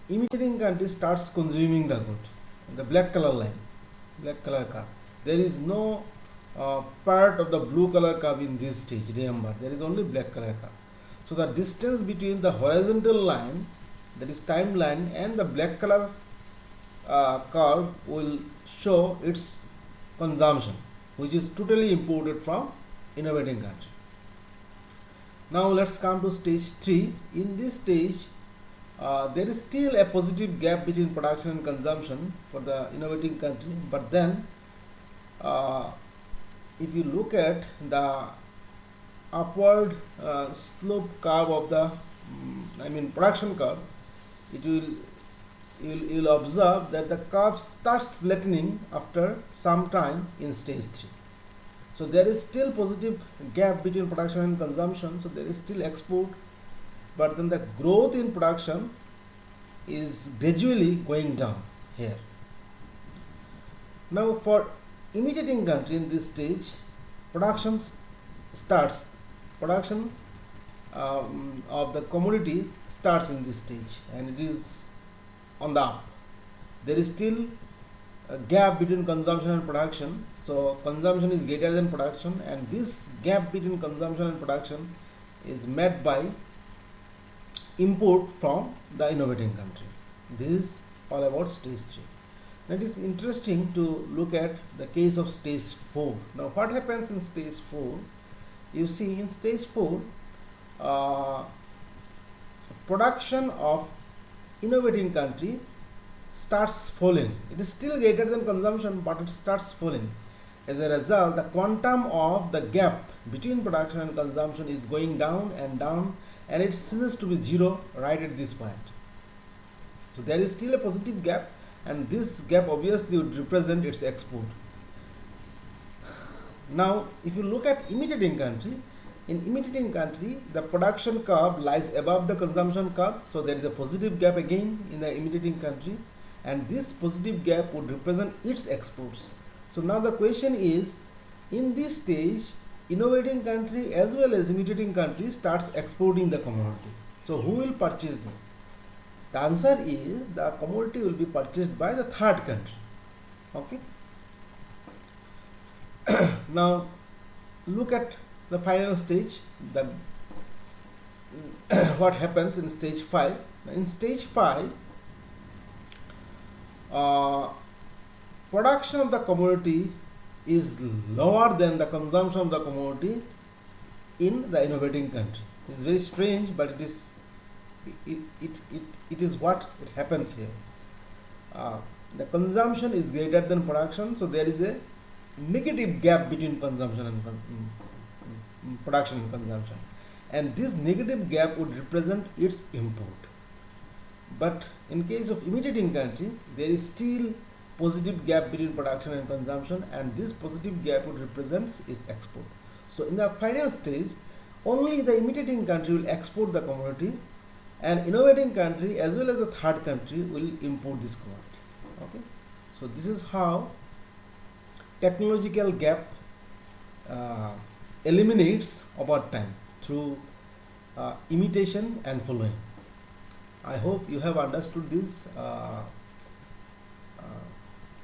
imitating country starts consuming the good, the black color line, black color curve. There is no part of the blue color curve in this stage. Remember, there is only black color curve. So the distance between the horizontal line, that is timeline, and the black color curve will show its consumption, which is totally imported from innovating country. Now let's come to stage 3. In this stage, there is still a positive gap between production and consumption for the innovating country, but then if you look at the upward slope curve of the production curve, you'll observe that the curve starts flattening after some time in stage 3. So there is still positive gap between production and consumption, so there is still export, but then the growth in production is gradually going down here. Now for imitating country in this stage, production of the commodity starts in this stage, and it is on the up. There is still a gap between consumption and production, so consumption is greater than production, and this gap between consumption and production is met by import from the innovating country. This is all about stage 3. Now it is interesting to look at the case of stage 4. Now what happens in stage 4? You see, in stage 4, production of innovating country starts falling. It is still greater than consumption, but it starts falling. As a result, the quantum of the gap between production and consumption is going down, and it ceases to be zero right at this point. So there is still a positive gap, and this gap obviously would represent its export. Now if you look at imitating country, in imitating country the production curve lies above the consumption curve, so there is a positive gap again in the imitating country, and this positive gap would represent its exports. So now the question is, in this stage, innovating country as well as imitating country starts exporting the commodity. So who will purchase this? The answer is the commodity will be purchased by the third country. Okay. Now look at the final stage, the what happens in stage 5. In stage 5, production of the commodity is lower than the consumption of the commodity in the innovating country. It's very strange, but it is what it happens here. The consumption is greater than production, so there is a negative gap between consumption and production and consumption, and this negative gap would represent its import. But in case of imitating country, there is still positive gap between production and consumption, and this positive gap would represent its export. So in the final stage, only the imitating country will export the commodity, and innovating country as well as the third country will import this commodity. Okay, so this is how technological gap eliminates over time through imitation and following. I hope you have understood this.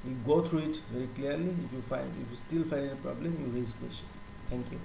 You go through it very clearly. If you still find any problem, you raise question. Thank you.